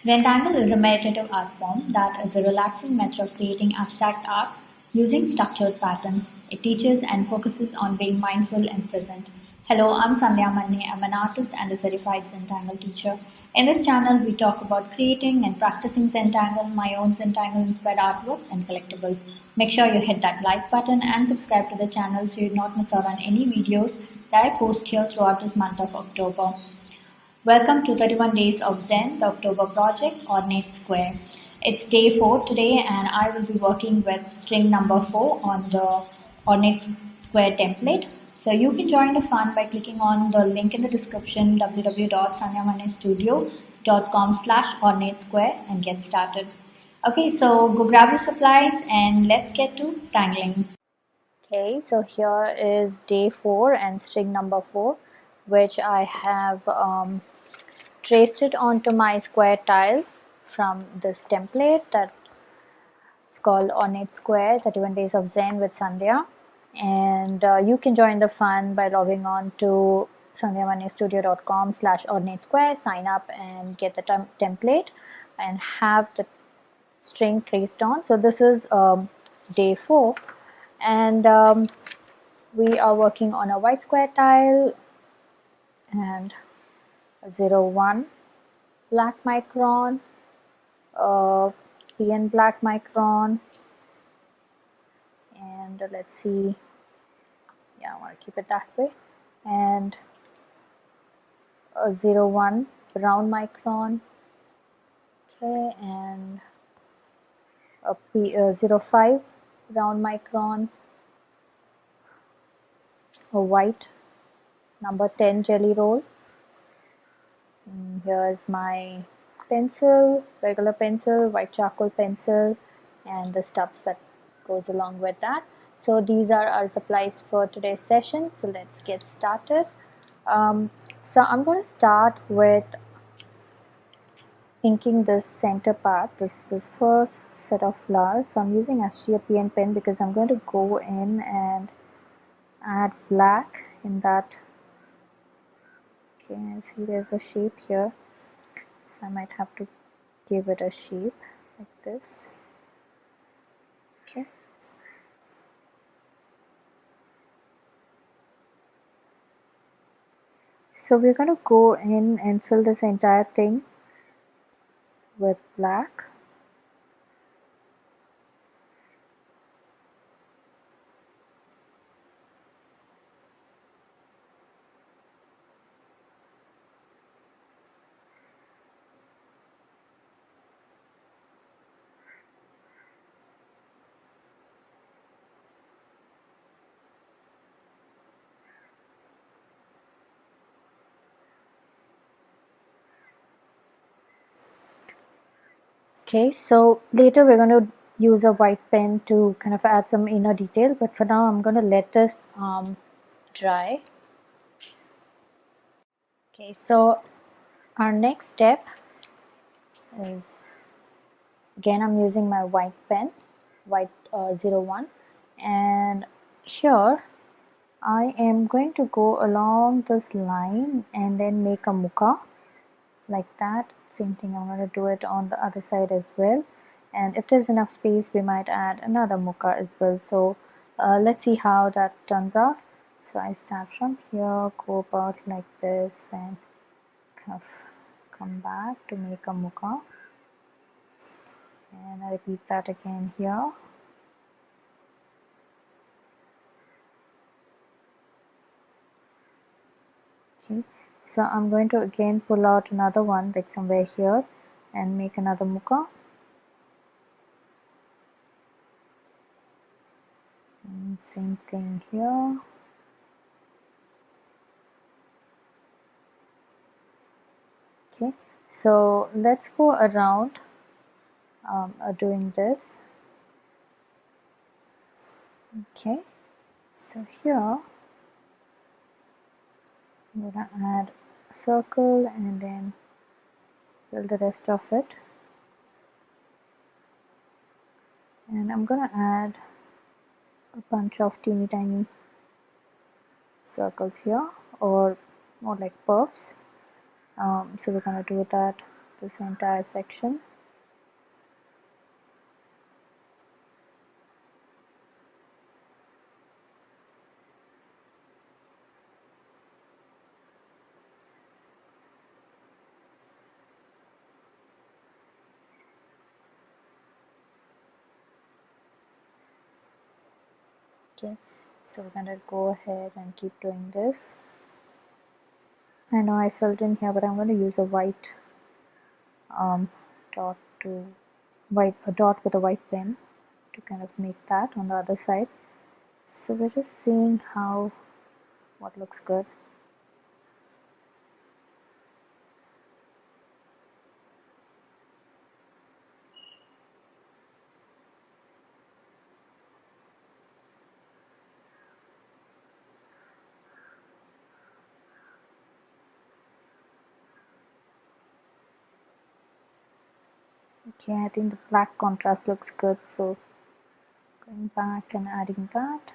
Zentangle is a meditative art form that is a relaxing method of creating abstract art using structured patterns. It teaches and focuses on being mindful and present. Hello, I'm SANDHYA MANNE. I'm an artist and a certified Zentangle teacher. In this channel, we talk about creating and practicing Zentangle, my own Zentangle inspired artworks and collectibles. Make sure you hit that like button and subscribe to the channel so you do not miss out on any videos that I post here throughout this month of October. Welcome to 31 Days of Zen, the October project, Ornate Square. It's day 4 today and I will be working with string number 4 on the Ornate Square template. So you can join the fun by clicking on the link in the description www.sandhyamannestudio.com/ornatesquare and get started. Okay, so go grab your supplies and let's get to tangling. Okay, so here is day 4 and string number 4, which I have traced it onto my square tile from this template that's called Ornate Square 31 Days of Zen with Sandhya. And you can join the fun by logging on to sandhyamannestudio.com/ornatesquare, sign up and get the template and have the string traced on. So this is day 4 and we are working on a white square tile and 01 black micron, PN black micron, and let's see, yeah, I want to keep it that way, and 01 brown micron, okay, and a 05 brown micron, a white number 10 jelly roll. Here's my pencil, regular pencil, white charcoal pencil, and the stubs that goes along with that. So these are our supplies for today's session. So let's get started. So I'm going to start with inking this center part, this first set of flowers. So I'm using actually a PN pen because I'm going to go in and add black in that. Okay, I see there's a shape here, so I might have to give it a shape like this. Okay. So we're going to go in and fill this entire thing with black. Okay, so later we're going to use a white pen to kind of add some inner detail, but for now I'm going to let this dry. Okay, so our next step is, again I'm using my white pen, white 01, and here I am going to go along this line and then make a Mooka like that. Same thing, I'm going to do it on the other side as well, and if there's enough space we might add another Mooka as well. So let's see how that turns out. So I start from here, go about like this and kind of come back to make a Mooka, and I repeat that again here. Okay, so I'm going to again pull out another one like somewhere here and make another Mooka. And same thing here. Okay, so let's go around doing this. Okay, so here I'm going to add a circle and then fill the rest of it, and I'm going to add a bunch of teeny tiny circles here, or more like puffs. So we're going to do that this entire section. Okay, so we're going to go ahead and keep doing this. I know I filled in here, but I'm going to use a white dot with a white pen to kind of make that on the other side. So we're just seeing what looks good. Okay, I think the black contrast looks good, so going back and adding that.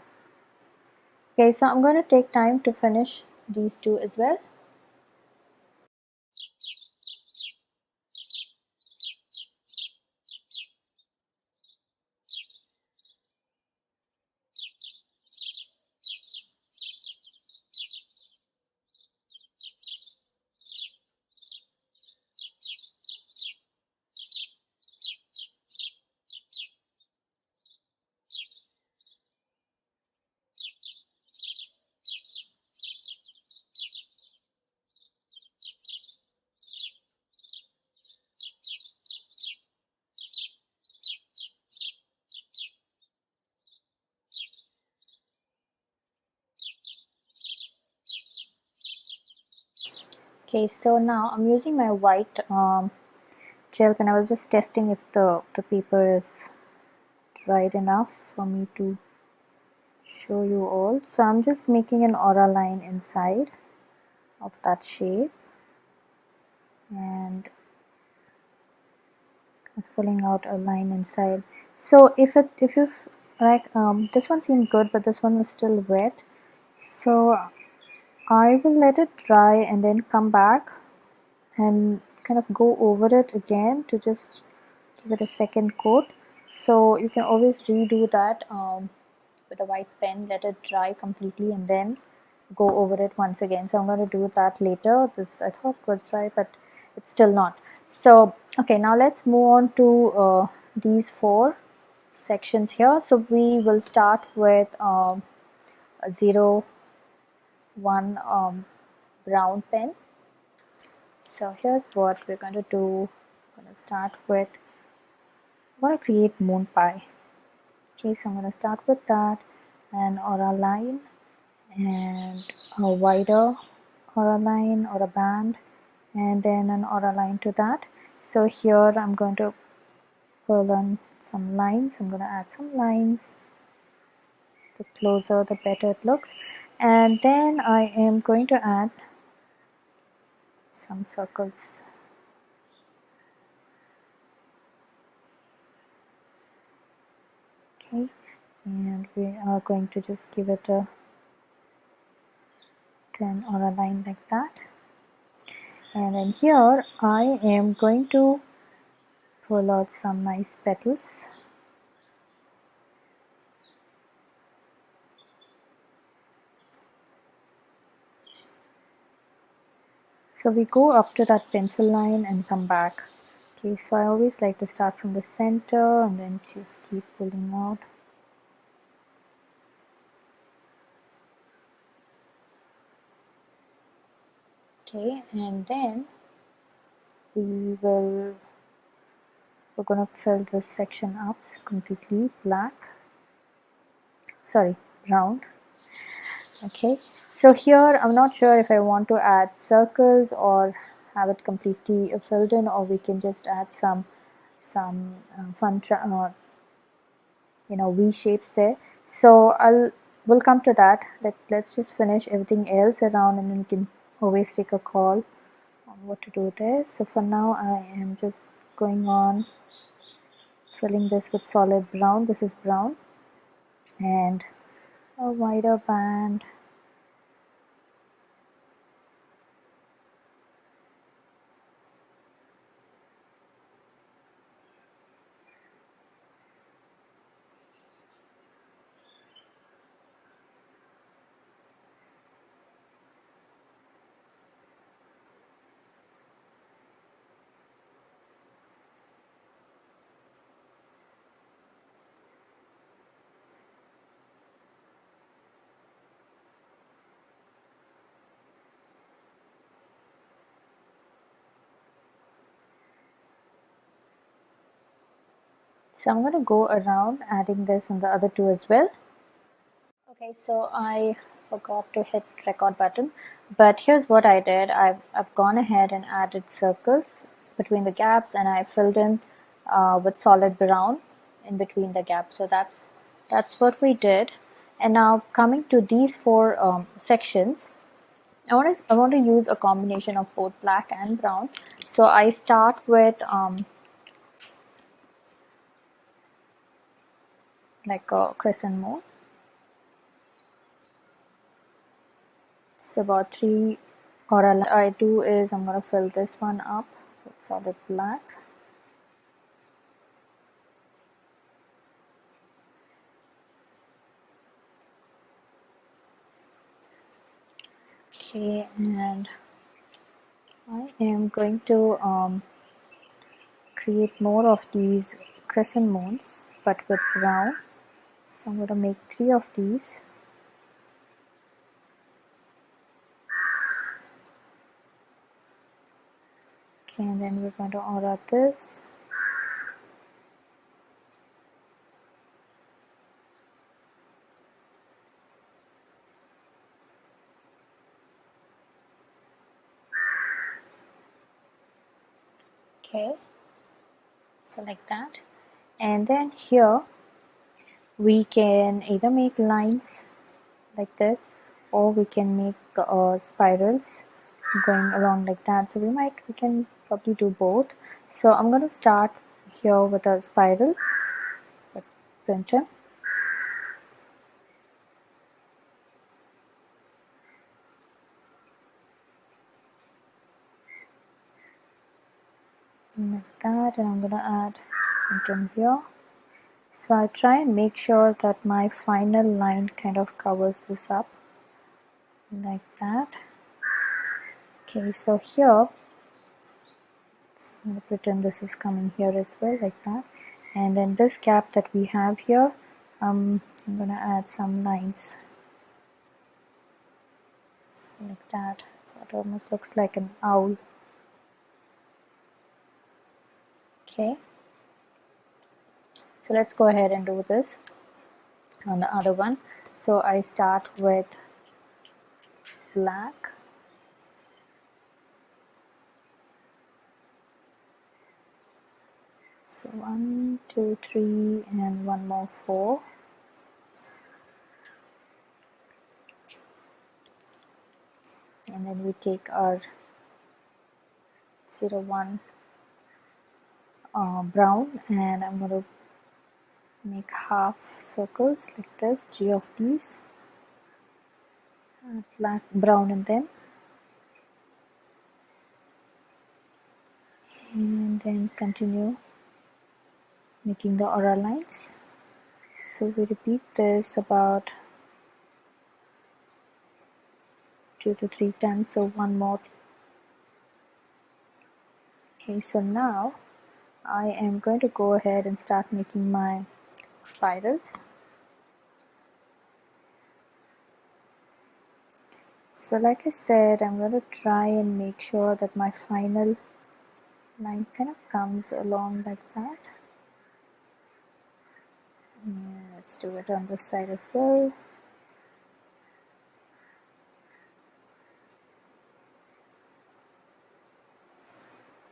Okay, so I'm going to take time to finish these two as well. Okay, so now I'm using my white gel pen. I was just testing if the paper is dried enough for me to show you all. So I'm just making an aura line inside of that shape and pulling out a line inside. So if you like this one seemed good, but this one is still wet, so I will let it dry and then come back and kind of go over it again to just give it a second coat. So you can always redo that with a white pen, let it dry completely and then go over it once again. So I'm going to do that later. This I thought was dry, but it's still not. So okay, now let's move on to these four sections here. So we will start with a 01 brown pen. So here's what we're going to do. I'm going to start with, I'm going to create Moonpie. Okay, so I'm going to start with that, an aura line and a wider aura line or a band, and then an aura line to that. So here I'm going to pull on some lines. I'm going to add some lines. The closer the better it looks, and then I am going to add some circles. Okay, and we are going to just give it a 10 or a line like that, and then here I am going to pull out some nice petals. So we go up to that pencil line and come back. Okay, so I always like to start from the center and then just keep pulling out. Okay, and then we're gonna fill this section up completely brown. Okay, so here I'm not sure if I want to add circles or have it completely filled in, or we can just add some fun V shapes there. So we'll come to that. Let's just finish everything else around and then we can always take a call on what to do there. So for now I am just going on filling this with solid brown. This is brown, and a wider band So I'm going to go around adding this on the other two as well. Okay, so I forgot to hit record button, but here's what I did. I've gone ahead and added circles between the gaps, and I filled in with solid brown in between the gaps. So that's what we did. And now coming to these four sections, I want to use a combination of both black and brown. So I start with like a crescent moon. It's about 3, or what I do is I'm going to fill this one up with solid black. Okay, and I am going to create more of these crescent moons, but with brown. So I'm going to make 3 of these. Okay, and then we're going to aura this. Okay, so like that. And then here we can either make lines like this, or we can make spirals going along like that. So we can probably do both. So I'm going to start here with a spiral with Printemps. Like that, and I'm going to add Printemps here. So I try and make sure that my final line kind of covers this up like that. Okay, so here I'm going to pretend this is coming here as well, like that. And then this gap that we have here, I'm going to add some lines like that. So it almost looks like an owl. Okay, so let's go ahead and do this on the other one. So I start with black. So 1, 2, 3, and one more 4. And then we take our 01 brown, and I'm going to make half circles like this, 3 of these, black, brown in them, and then continue making the aura lines. So we repeat this about 2 to 3 times, so one more. Okay, so now I am going to go ahead and start making my spirals. So like I said, I'm going to try and make sure that my final line kind of comes along like that. And let's do it on this side as well.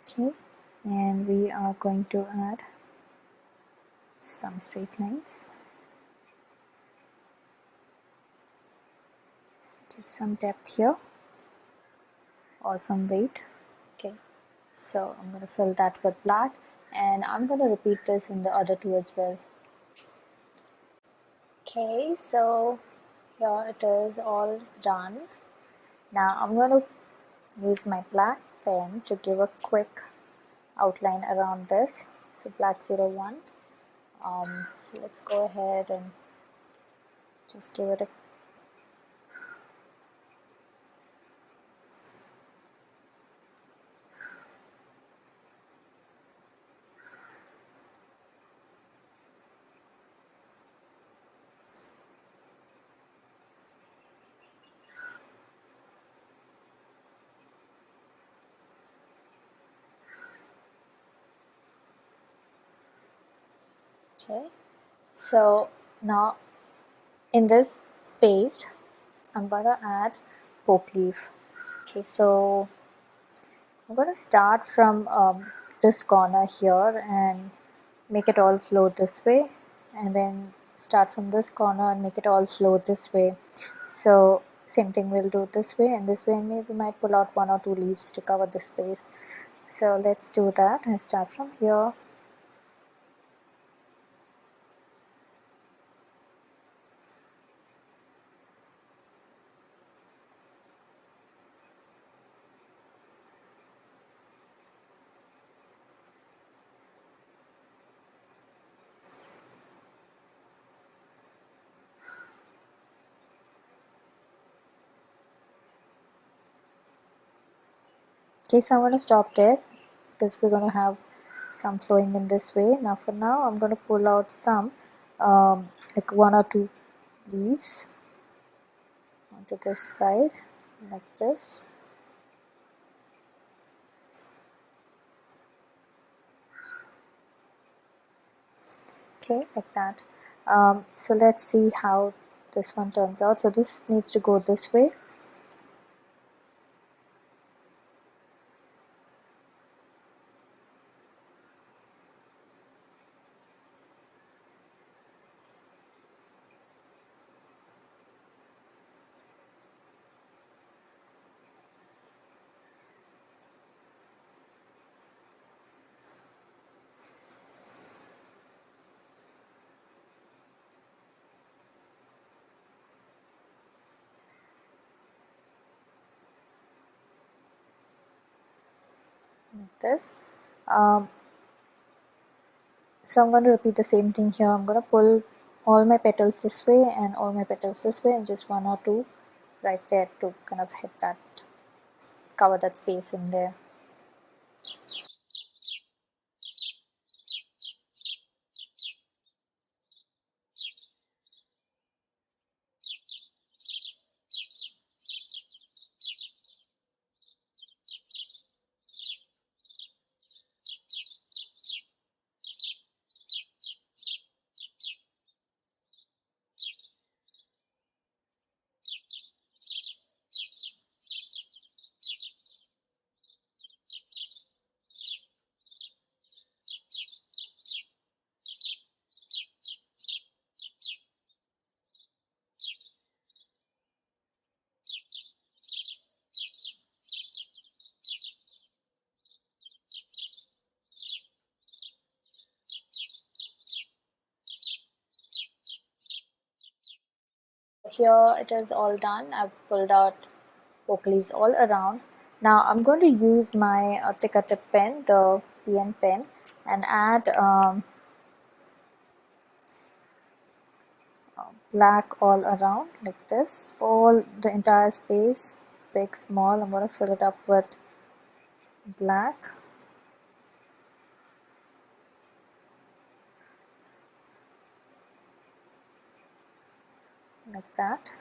Okay, and we are going to add some straight lines. Give some depth here or some weight. Okay, so I'm going to fill that with black, and I'm going to repeat this in the other two as well. Okay, so here it is all done. Now I'm going to use my black pen to give a quick outline around this. So black 01. So let's go ahead and just give it a Okay, so now in this space I'm gonna add poke leaf. Okay, so I'm gonna start from this corner here and make it all flow this way, and then start from this corner and make it all flow this way. So same thing we'll do this way and this way, and maybe we might pull out 1 or 2 leaves to cover this space. So let's do that and start from here. Okay, so I'm going to stop there because we're going to have some flowing in this way. Now for now I'm going to pull out some like 1 or 2 leaves onto this side like this. Okay, like that. So let's see how this one turns out. So this needs to go this way. Like this. So I'm going to repeat the same thing here. I'm going to pull all my petals this way and all my petals this way, and just 1 or 2 right there to kind of hit that, cover that space in there. Here it is all done. I've pulled out poke leaves all around. Now I'm going to use my thicker tip pen, the PN pen, and add black all around like this. All the entire space, big, small, I'm going to fill it up with black. Like that.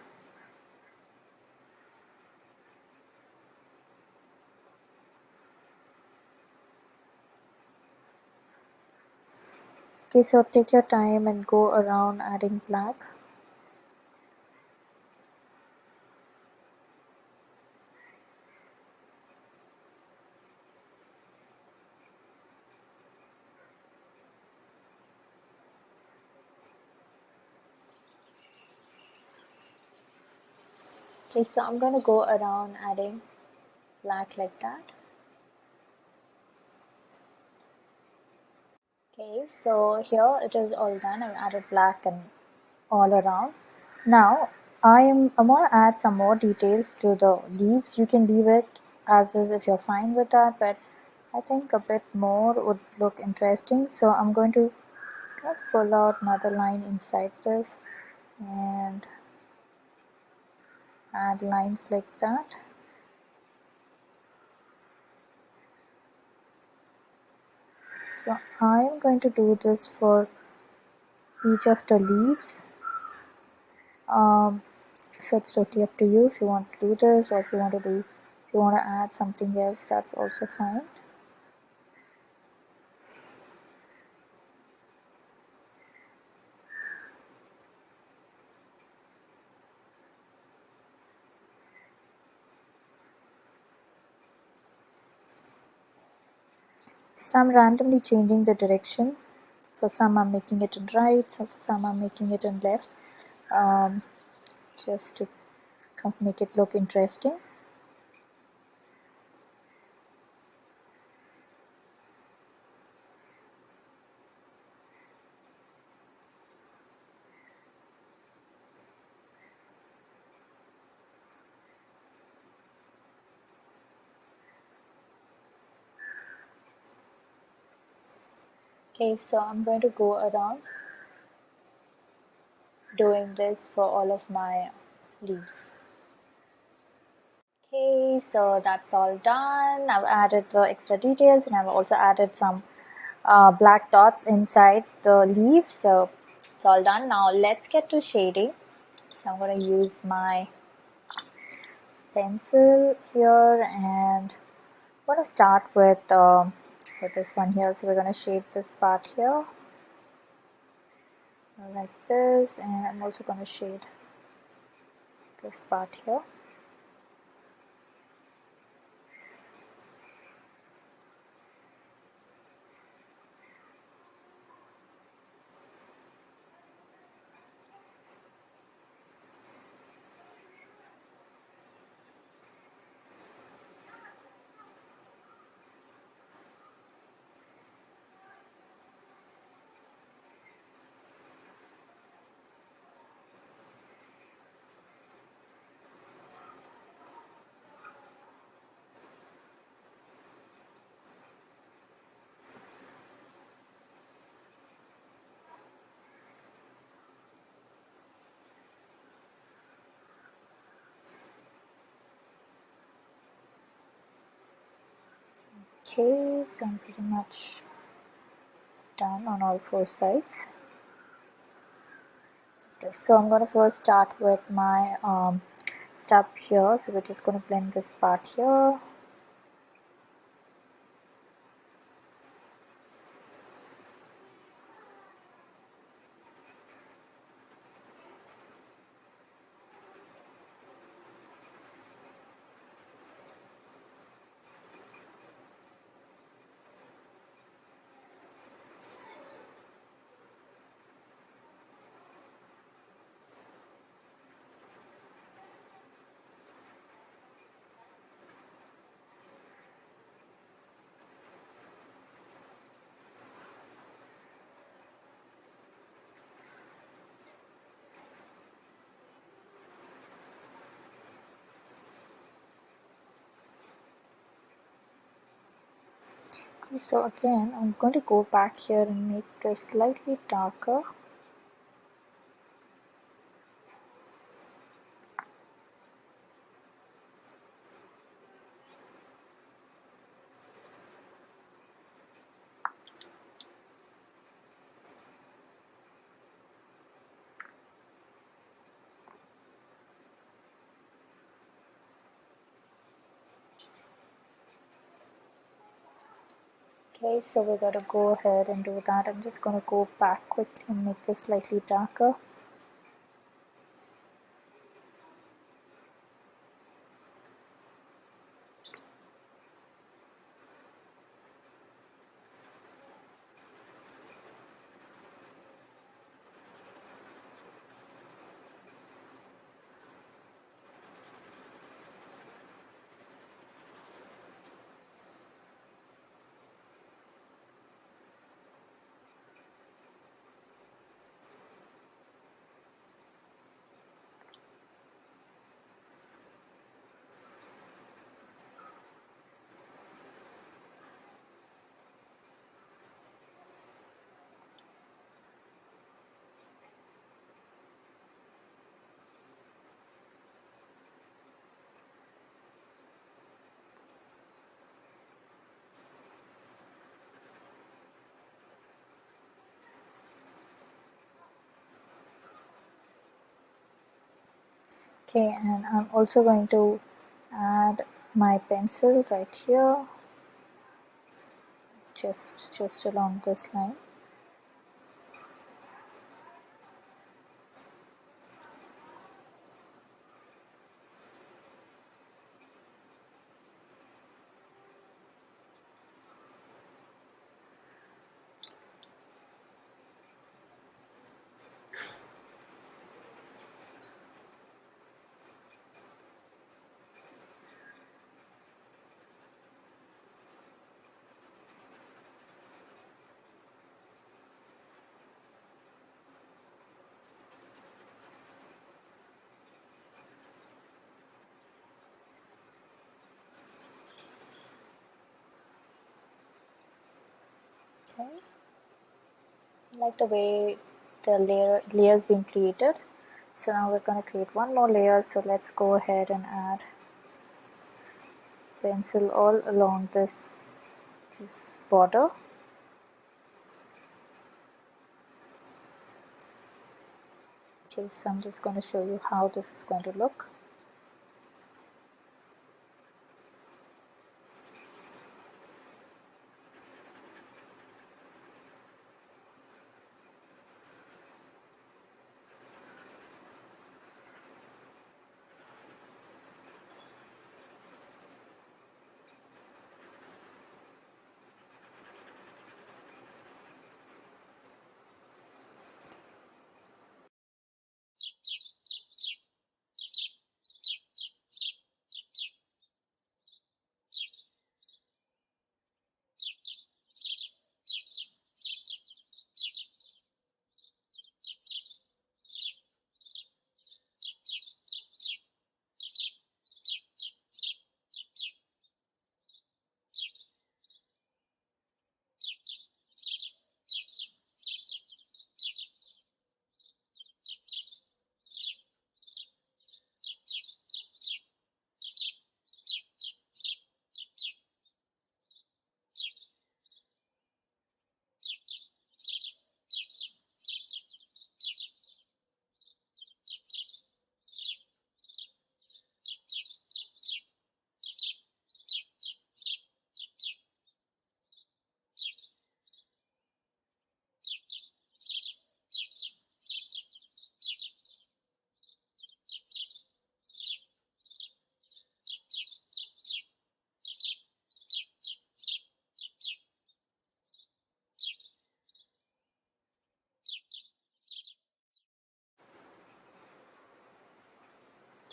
Okay, so take your time and go around adding black. Okay, so I'm going to go around adding black like that. Okay, so here it is all done. I've added black and all around. Now I'm going to add some more details to the leaves. You can leave it as is if you're fine with that, but I think a bit more would look interesting. So I'm going to kind of pull out another line inside this and add lines like that. So I am going to do this for each of the leaves. So it's totally up to you if you want to do this, or if you want to add something else, that's also fine. some randomly changing the direction. For some I'm making it in right, so for some I'm making it in left, just to make it look interesting. Okay, so I'm going to go around doing this for all of my leaves. Okay, so that's all done. I've added the extra details and I've also added some black dots inside the leaf. So it's all done. Now let's get to shading. So I'm going to use my pencil here and I'm going to start with this one here. So we're going to shade this part here like this, and I'm also going to shade this part here. Okay, so I'm pretty much done on all four sides. Okay, so I'm going to first start with my stub here. So we're just going to blend this part here. Okay, so again, I'm going to go back here and make this slightly darker. Okay, so we're going to go ahead and do that. I'm just going to go back quickly and make this slightly darker. Okay, and I'm also going to add my pencil right here, just along this line. Okay, I like the way the layers being created. So now we're going to create one more layer. So let's go ahead and add pencil all along this border. Okay, so I'm just going to show you how this is going to look.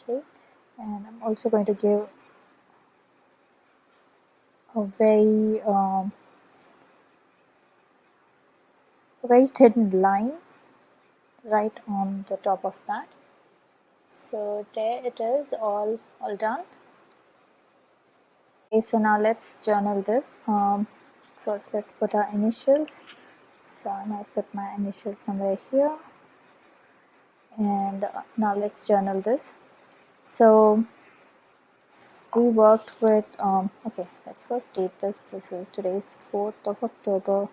Okay, and I'm also going to give a very thin line right on the top of that. So there it is, all done. Okay, so now let's journal this. First let's put our initials. So I might put my initials somewhere here, and now let's journal this. So we worked with okay, let's first date this. This is today's 4th of October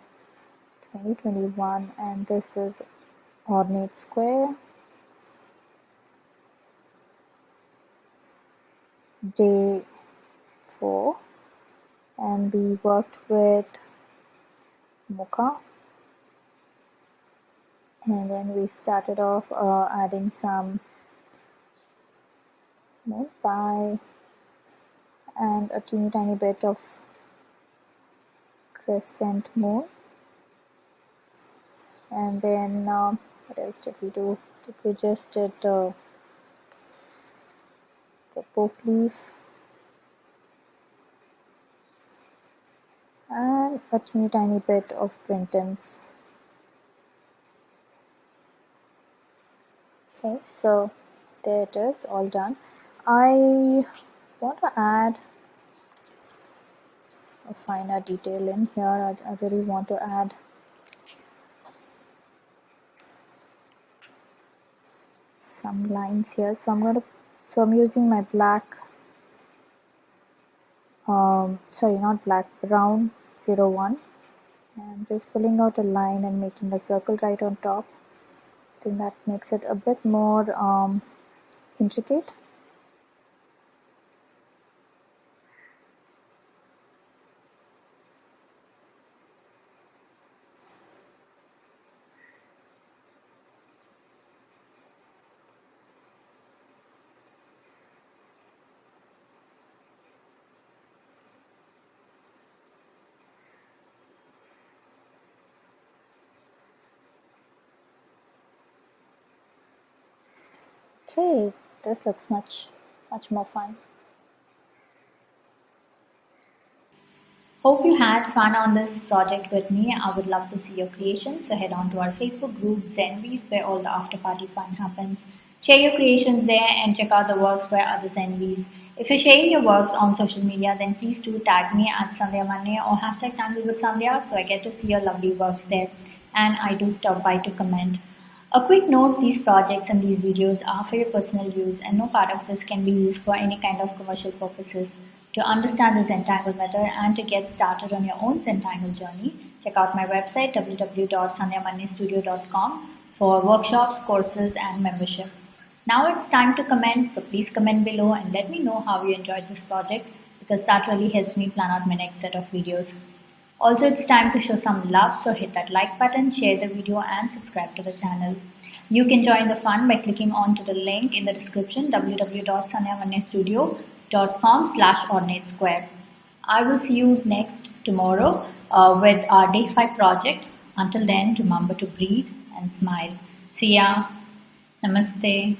2021, and this is Ornate Square, day 4, and we worked with Mooka, and then we started off adding some Moonpie and a teeny tiny bit of Crescent moon. And then what else did we do? We just did the poke leaf and a teeny tiny bit of Printemps. Okay, so there it is, all done. I want to add a finer detail in here. I really want to add some lines here. So I'm using my black, sorry, not black, brown 01, and just pulling out a line and making a circle right on top. I think that makes it a bit more intricate. Okay, this looks much more fun. Hope you had fun on this project with me. I would love to see your creations. So head on to our Facebook group Zenbeez, where all the after party fun happens. Share your creations there and check out the works by other Zenbeez. If you're sharing your works on social media, then please do tag me at SANDHYA MANNE or hashtag Tangles with Sandhya so I get to see your lovely works there and I do stop by to comment. A quick note, these projects and these videos are for your personal use and no part of this can be used for any kind of commercial purposes. To understand the Zentangle method and to get started on your own Zentangle journey, check out my website www.sandhyamannestudio.com for workshops, courses and membership. Now it's time to comment, so please comment below and let me know how you enjoyed this project because that really helps me plan out my next set of videos. Also, it's time to show some love, so hit that like button, share the video and subscribe to the channel. You can join the fun by clicking on to the link in the description www.sandhyamannestudio.com/OrnateSquare. I will see you next tomorrow with our day 5 project. Until then, remember to breathe and smile. See ya. Namaste.